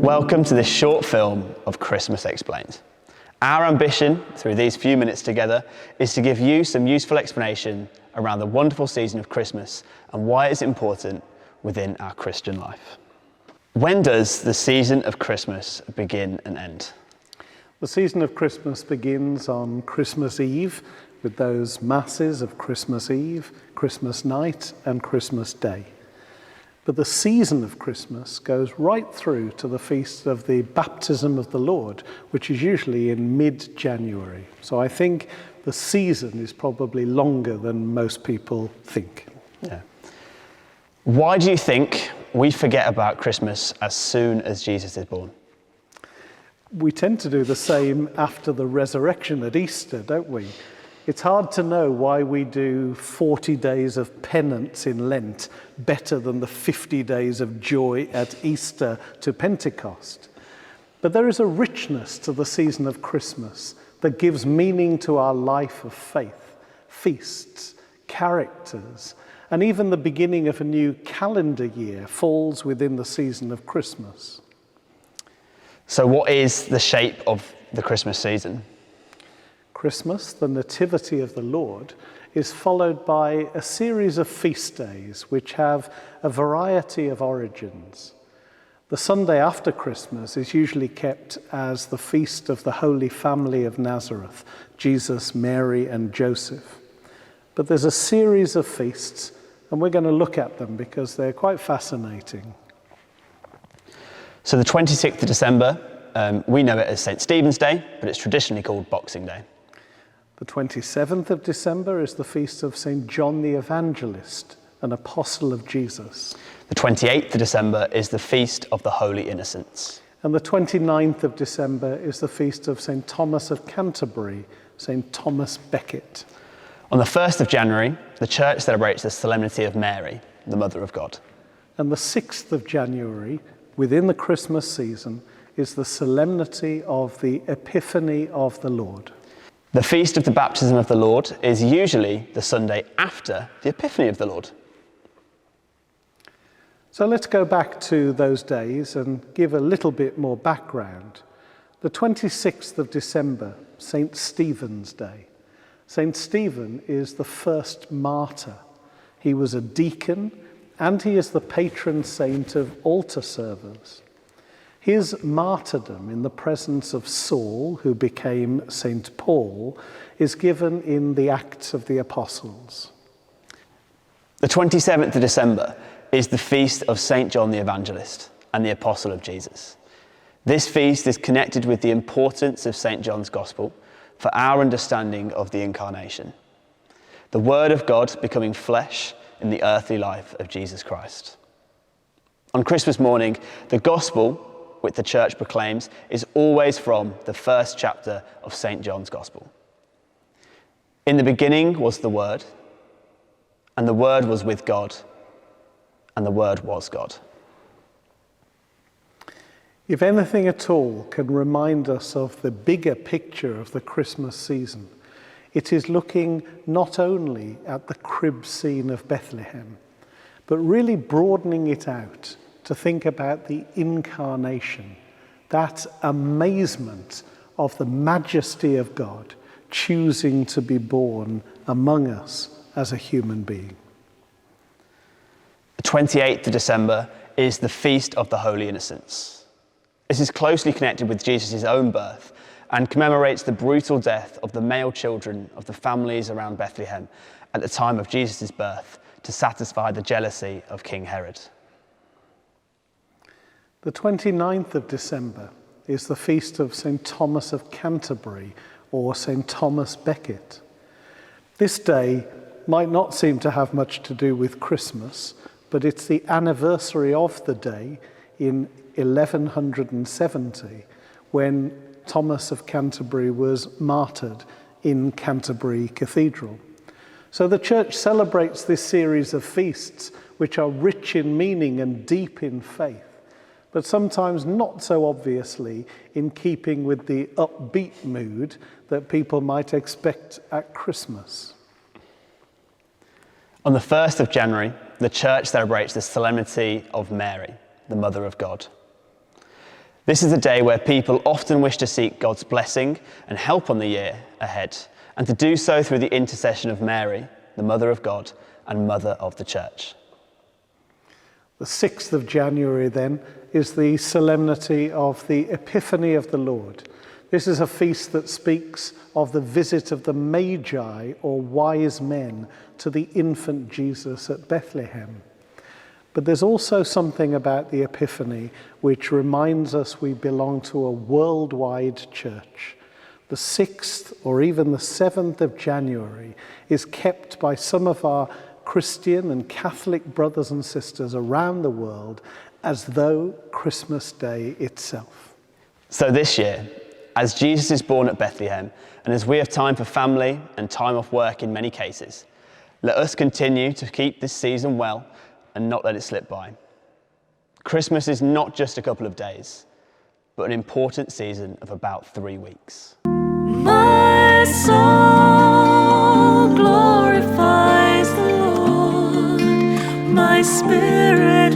Welcome to this short film of Christmas Explained. Our ambition through these few minutes together is to give you some useful explanation around the wonderful season of Christmas and why it's important within our Christian life. When does the season of Christmas begin and end? The season of Christmas begins on Christmas Eve with those masses of Christmas Eve, Christmas night and Christmas Day. But the season of Christmas goes right through to the feast of the baptism of the Lord, which is usually in mid-January. So I think the season is probably longer than most people think. Yeah. Why do you think we forget about Christmas as soon as Jesus is born? We tend to do the same after the resurrection at Easter, don't we? It's hard to know why we do 40 days of penance in Lent better than the 50 days of joy at Easter to Pentecost. But there is a richness to the season of Christmas that gives meaning to our life of faith, feasts, characters, and even the beginning of a new calendar year falls within the season of Christmas. So what is the shape of the Christmas season? Christmas, the Nativity of the Lord, is followed by a series of feast days which have a variety of origins. The Sunday after Christmas is usually kept as the feast of the Holy Family of Nazareth, Jesus, Mary, and Joseph. But there's a series of feasts, and we're going to look at them because they're quite fascinating. So the 26th of December, we know it as St. Stephen's Day, but it's traditionally called Boxing Day. The 27th of December is the feast of St. John the Evangelist, an apostle of Jesus. The 28th of December is the Feast of the Holy Innocents. And the 29th of December is the feast of St. Thomas of Canterbury, St. Thomas Becket. On the 1st of January, the Church celebrates the Solemnity of Mary, the Mother of God. And the 6th of January, within the Christmas season, is the Solemnity of the Epiphany of the Lord. The Feast of the Baptism of the Lord is usually the Sunday after the Epiphany of the Lord. So let's go back to those days and give a little bit more background. The 26th of December, St. Stephen's Day. St. Stephen is the first martyr. He was a deacon and he is the patron saint of altar servers. His martyrdom in the presence of Saul, who became St. Paul, is given in the Acts of the Apostles. The 27th of December is the feast of St. John the Evangelist and the Apostle of Jesus. This feast is connected with the importance of St. John's Gospel for our understanding of the Incarnation, the Word of God becoming flesh in the earthly life of Jesus Christ. On Christmas morning, the Gospel, which the Church proclaims, is always from the first chapter of St. John's Gospel. In the beginning was the Word, and the Word was with God, and the Word was God. If anything at all can remind us of the bigger picture of the Christmas season, it is looking not only at the crib scene of Bethlehem, but really broadening it out to think about the incarnation, that amazement of the majesty of God choosing to be born among us as a human being. The 28th of December is the Feast of the Holy Innocents. This is closely connected with Jesus' own birth and commemorates the brutal death of the male children of the families around Bethlehem at the time of Jesus' birth to satisfy the jealousy of King Herod. The 29th of December is the feast of St. Thomas of Canterbury, or St. Thomas Becket. This day might not seem to have much to do with Christmas, but it's the anniversary of the day in 1170 when Thomas of Canterbury was martyred in Canterbury Cathedral. So the Church celebrates this series of feasts which are rich in meaning and deep in faith, but sometimes not so obviously in keeping with the upbeat mood that people might expect at Christmas. On the 1st of January, the Church celebrates the Solemnity of Mary, the Mother of God. This is a day where people often wish to seek God's blessing and help on the year ahead, and to do so through the intercession of Mary, the Mother of God and Mother of the Church. The 6th of January, then, is the solemnity of the Epiphany of the Lord. This is a feast that speaks of the visit of the Magi, or wise men, to the infant Jesus at Bethlehem. But there's also something about the Epiphany which reminds us we belong to a worldwide church. The 6th or even the 7th of January is kept by some of our Christian and Catholic brothers and sisters around the world as though Christmas Day itself. So this year, as Jesus is born at Bethlehem, and as we have time for family and time off work in many cases, let us continue to keep this season well and not let it slip by. Christmas is not just a couple of days, but an important season of about 3 weeks. My soul glorifies the Lord, my spirit